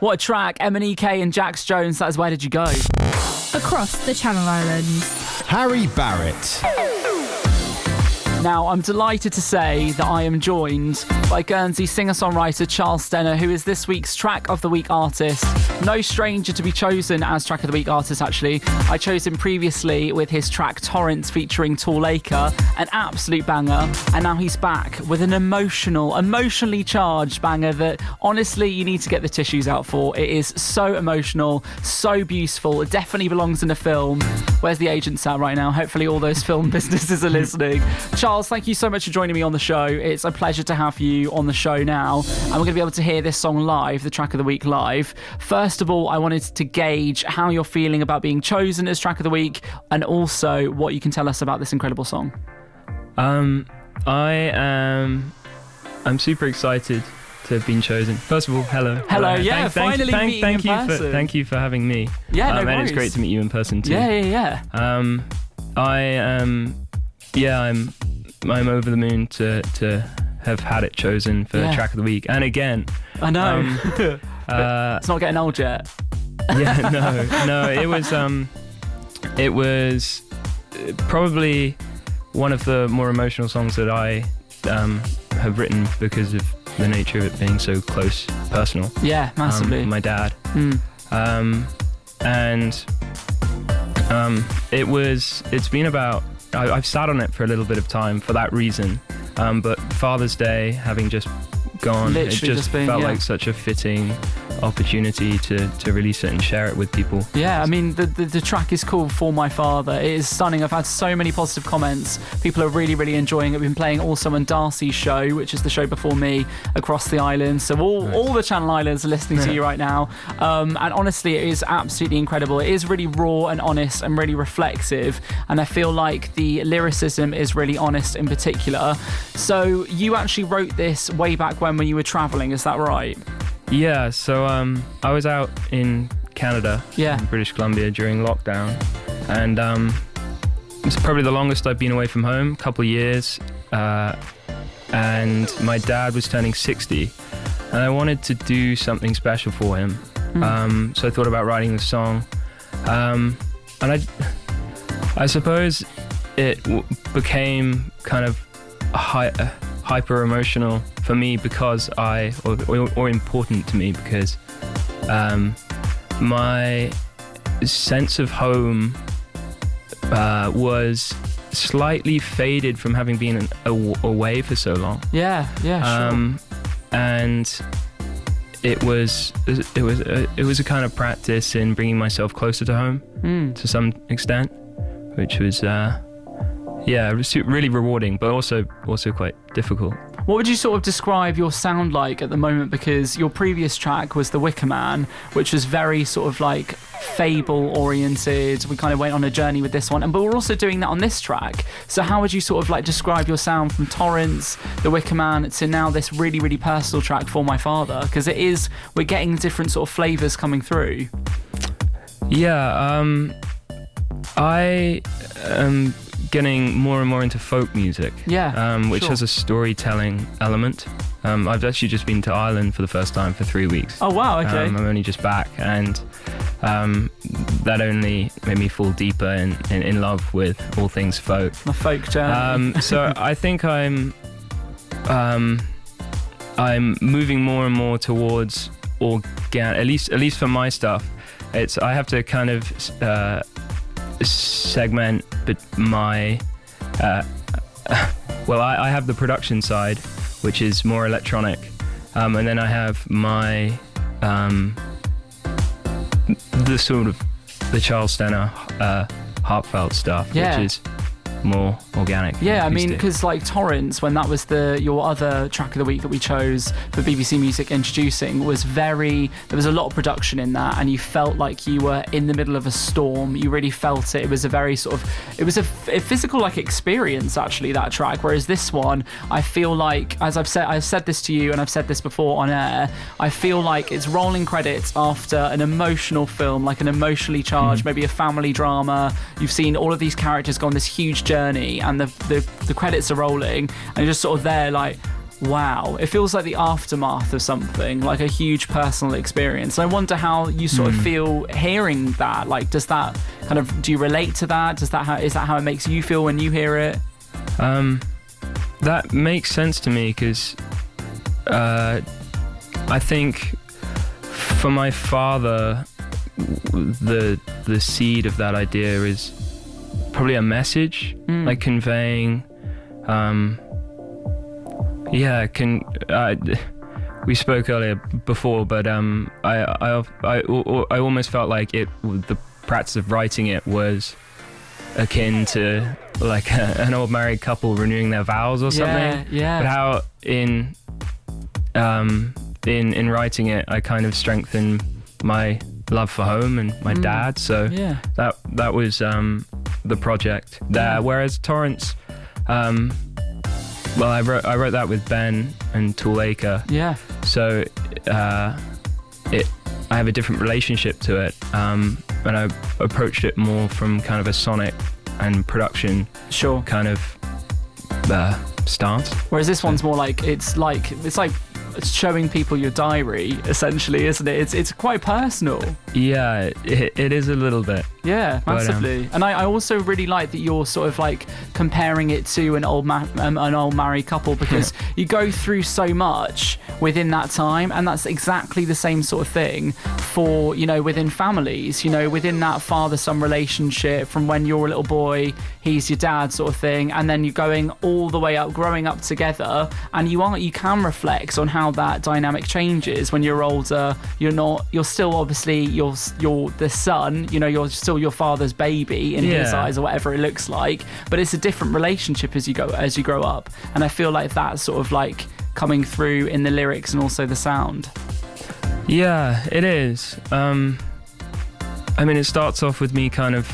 What a track. M&EK and Jax Jones, that is Where Did You Go? Across the Channel Islands. Harry Barratt. Now, I'm delighted to say that I am joined by Guernsey singer-songwriter Charles Stenner, who is this week's Track of the Week artist. No stranger to be chosen as Track of the Week artist, actually. I chose him previously with his track Torrents featuring Tall Acre, an absolute banger. And now he's back with an emotionally charged banger that, honestly, you need to get the tissues out for. It is so emotional, so beautiful. It definitely belongs in a film. Where's the agents at right now? Hopefully all those film businesses are listening. Charles, thank you so much for joining me on the show. It's a pleasure to have you on the show now. And we're going to be able to hear this song live, the Track of the Week live. First of all, I wanted to gauge how you're feeling about being chosen as Track of the Week and also what you can tell us about this incredible song. I'm super excited to have been chosen. First of all, hello. Yeah, finally meeting in person. Thank you for having me. Yeah, no worries. And it's great to meet you in person too. Yeah. I'm over the moon to have had it chosen for Track of the Week. And again, I know. It's not getting old yet. Yeah, no. It was probably one of the more emotional songs that I have written because of the nature of it being so close, personal. Yeah, massively. My dad. It's been about, I've sat on it for a little bit of time for that reason, but Father's Day having just gone, Literally it just felt like such a fitting opportunity to release it and share it with people. Yeah, I mean, the track is called For My Father. It is stunning. I've had so many positive comments. People are really, really enjoying it. We've been playing also on Darcy's show, which is the show before me, across the island. So all the Channel Islands are listening to you right now. And honestly, it is absolutely incredible. It is really raw and honest and really reflexive. And I feel like the lyricism is really honest in particular. So you actually wrote this way back when you were traveling, is that right? Yeah, so I was out in Canada, in British Columbia during lockdown, and it's probably the longest I've been away from home, a couple of years, and my dad was turning 60, and I wanted to do something special for him, so I thought about writing the song, and I suppose it became kind of hyper emotional for me because or important to me because my sense of home was slightly faded from having been away for so long. Yeah, sure. And it was a kind of practice in bringing myself closer to home to some extent, which was it was really rewarding, but also quite difficult. What would you sort of describe your sound like at the moment? Because your previous track was The Wicker Man, which was very sort of like fable-oriented. We kind of went on a journey with this one, but we're also doing that on this track. So how would you sort of like describe your sound from Torrents, The Wicker Man, to now this really, really personal track, For My Father? Because we're getting different sort of flavours coming through. Yeah, I am getting more and more into folk music, which has a storytelling element. I've actually just been to Ireland for the first time for 3 weeks. Oh wow, okay. I'm only just back, and that only made me fall deeper in love with all things folk. My folk journey. So I think I'm moving more and more towards organic, at least for my stuff. I have to kind of segment my I have the production side, which is more electronic, and then I have my the sort of the Charles Stenner heartfelt stuff, which is more organic. Yeah, I mean, because like Torrents, when that was your other track of the week that we chose for BBC Music Introducing, there was a lot of production in that, and you felt like you were in the middle of a storm. You really felt it. It was a very it was a physical like experience, actually, that track. Whereas this one, I feel like, as I've said this to you and I've said this before on air, I feel like it's rolling credits after an emotional film, like an emotionally charged, maybe a family drama. You've seen all of these characters go on this huge journey, and the credits are rolling, and you're just sort of there like, wow, it feels like the aftermath of something, like a huge personal experience. And I wonder how you sort of feel hearing that. Like, does that kind of, do you relate to that? Is that how it makes you feel when you hear it? That makes sense to me because I think for my father, the seed of that idea is probably a message, like conveying. We spoke earlier before, but I almost felt like the practice of writing it was akin to like an old married couple renewing their vows or something. Yeah. But how in writing it, I kind of strengthened my love for home and my dad. So that was the project there. Whereas Torrance, well, I wrote that with Ben and Tool Acre. Yeah. So I have a different relationship to it, and I approached it more from kind of a sonic and production kind of stance. Whereas this one's more like it's showing people your diary, essentially, isn't it? It's quite personal. Yeah, it is a little bit. Yeah, massively. And I also really like that you're sort of like comparing it to an old married couple, because you go through so much within that time, and that's exactly the same sort of thing for, within families, within that father-son relationship from when you're a little boy, he's your dad sort of thing, and then you're going all the way up, growing up together, and you can reflect on how that dynamic changes when you're older. You're still obviously you're the son, you're still your father's baby in his eyes, or whatever it looks like, but it's a different relationship as you grow up, and I feel like that's sort of like coming through in the lyrics and also the sound. Yeah, it is. It starts off with me kind of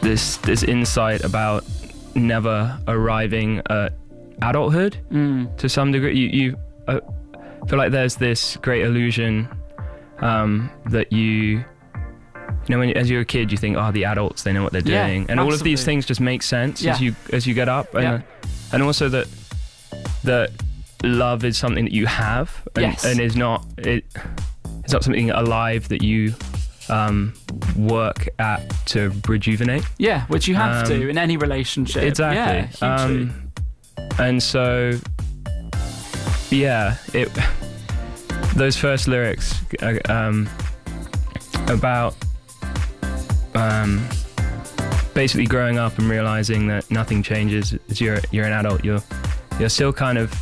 this insight about never arriving at adulthood to some degree. You feel like there's this great illusion that as you're a kid, you think, the adults, they know what they're doing, and all of these things just make sense as you get up, and also that love is something that you have, and is not it's not something alive that you work at to rejuvenate. Yeah, which you have to in any relationship. Exactly. Yeah, hugely. And so, those first lyrics about basically growing up and realizing that nothing changes as you're an adult. You're still kind of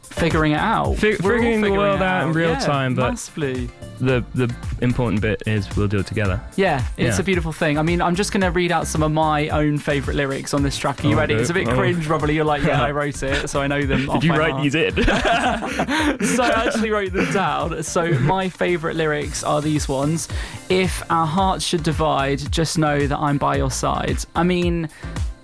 figuring it out, figuring the world out in real time, but massively. The important bit is we'll do it together. Yeah, it's a beautiful thing. I'm just going to read out some of my own favourite lyrics on this track. Are you ready? It's a bit cringe, probably. You're like, I wrote it, so I know them. Did you write these in? So I actually wrote them down. So my favourite lyrics are these ones. If our hearts should divide, just know that I'm by your side.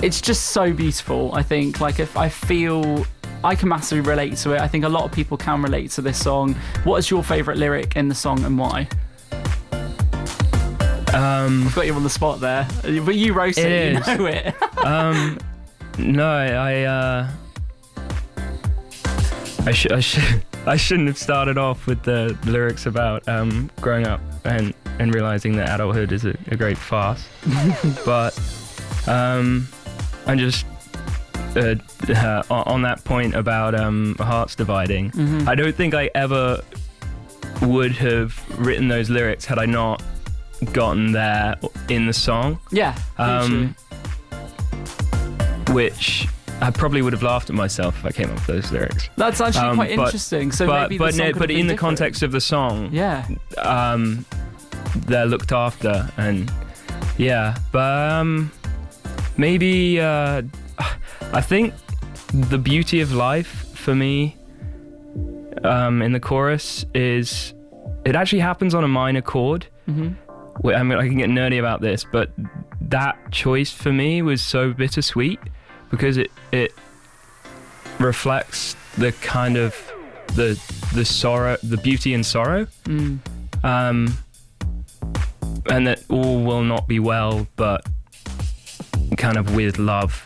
It's just so beautiful, I think. Like, if I feel I can massively relate to it. I think a lot of people can relate to this song. What is your favourite lyric in the song and why? I've got you on the spot there, but you wrote it. You know it. No, I shouldn't have started off with the lyrics about growing up and realising that adulthood is a great farce. But I'm just on that point about hearts dividing. I don't think I ever would have written those lyrics had I not gotten there in the song. Which I probably would have laughed at myself if I came up with those lyrics. That's actually quite interesting. So but maybe but in the context of the song, they're looked after, and maybe I think the beauty of life for me in the chorus is it actually happens on a minor chord. I can get nerdy about this, but that choice for me was so bittersweet because it reflects the kind of the sorrow, the beauty and sorrow, and that all will not be well, but kind of with love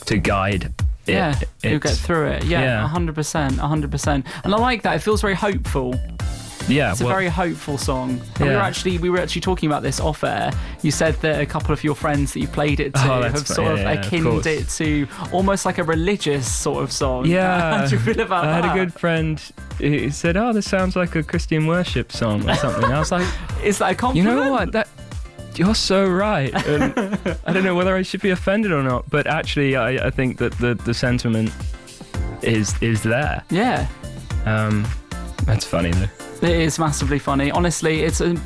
to guide you'll get through it. Yeah, 100%. And I like that. It feels very hopeful. Yeah, it's a very hopeful song. And we were actually talking about this off air. You said that a couple of your friends that you played it to have sort of akined it to almost like a religious sort of song. Yeah. How do you feel about that? I had a good friend who said, "Oh, this sounds like a Christian worship song or something." I was like, "Is that a compliment?" You know what? You're so right. And I don't know whether I should be offended or not, but actually, I think that the sentiment is there. Yeah. That's funny though. It is massively funny. Honestly, it's a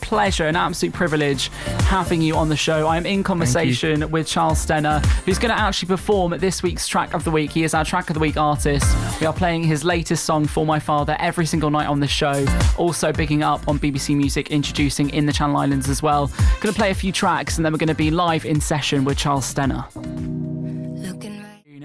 pleasure, an absolute privilege having you on the show. I am in conversation with Charles Stenner, who's going to actually perform this week's Track of the Week. He is our Track of the Week artist. We are playing his latest song, For My Father, every single night on the show. Also bigging up on BBC Music, introducing in the Channel Islands as well. Going to play a few tracks and then we're going to be live in session with Charles Stenner.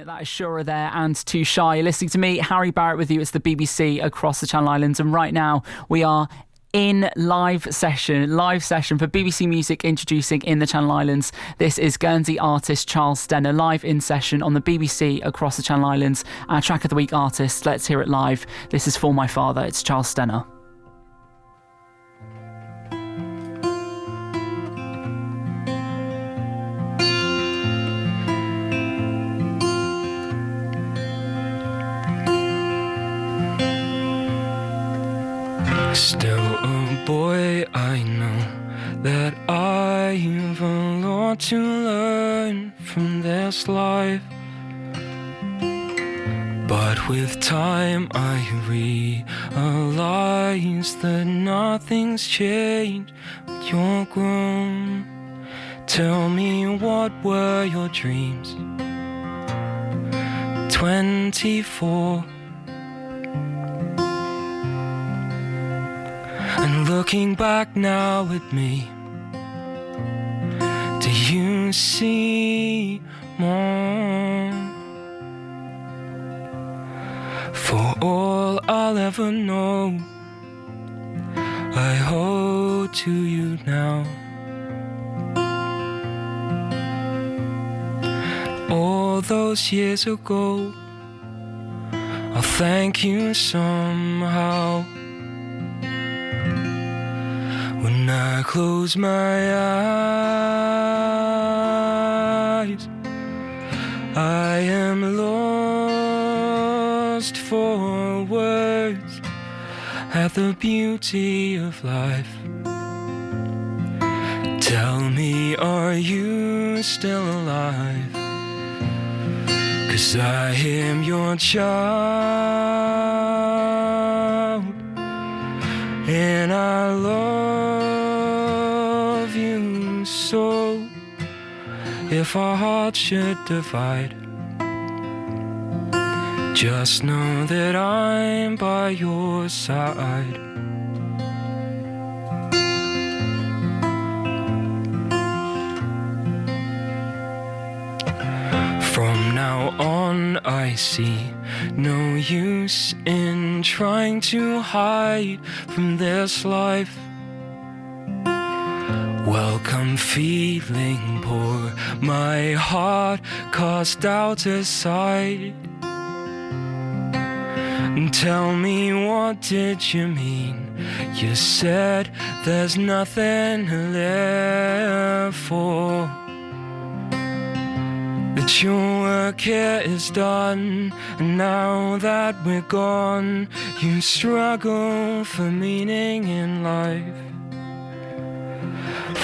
That is Shura there and Too Shy. You're listening to me, Harry Barratt, with you. It's the BBC across the Channel Islands, and right now we are in live session for BBC Music, introducing in the Channel Islands. This is Guernsey artist Charles Stenner, live in session on the BBC across the Channel Islands. Our Track of the Week artist. Let's hear it live. This is For My Father. It's Charles Stenner. Still a boy, I know that I've a lot to learn from this life. But with time I realize that nothing's changed, but you're grown. Tell me, what were your dreams? 24. And looking back now at me, do you see more? For all I'll ever know, I owe to you now. All those years ago, I'll thank you somehow. When I close my eyes, I am lost for words at the beauty of life. Tell me, are you still alive? 'Cause I am your child, and I love you so. If our hearts should divide, just know that I'm by your side. From now on I see no use in trying to hide from this life. Welcome feeling, pour my heart cast out aside. Tell me, what did you mean? You said there's nothing to live for, that your work here is done, and now that we're gone, you struggle for meaning in life.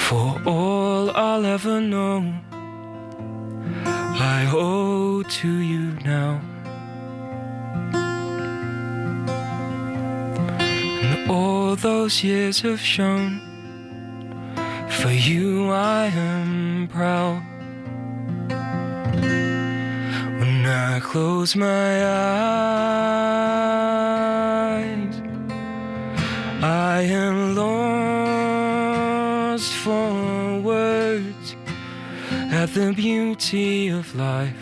For all I'll ever know, I owe to you now. And all those years have shown, for you I am proud. When I close my eyes, I am lost for words at the beauty of life.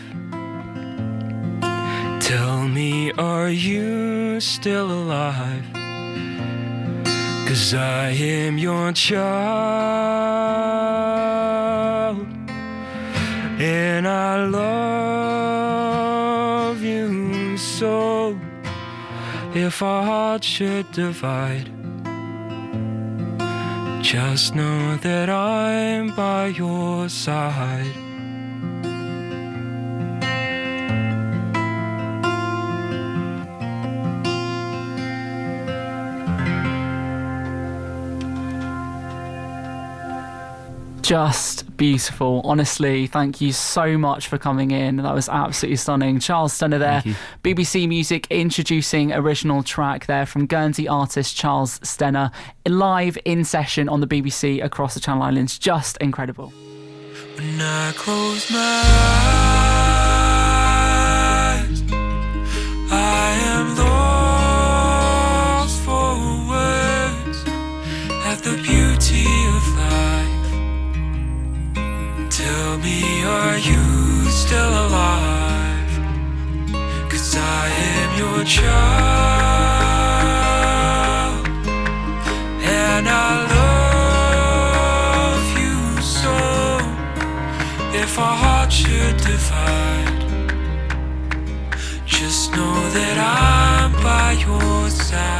Tell me, are you still alive? 'Cause I am your child, and I love soul. If our hearts should divide, just know that I'm by your side. Just beautiful. Honestly, thank you so much for coming in. That was absolutely stunning. Charles Stenner there, BBC Music introducing original track there from Guernsey artist Charles Stenner, live in session on the BBC across the Channel Islands. Just incredible. When I close my eyes, I am lost for words at the beauty of life. Tell me, are you still alive? 'Cause I am your child, and I love you so. If our hearts should divide, just know that I'm by your side.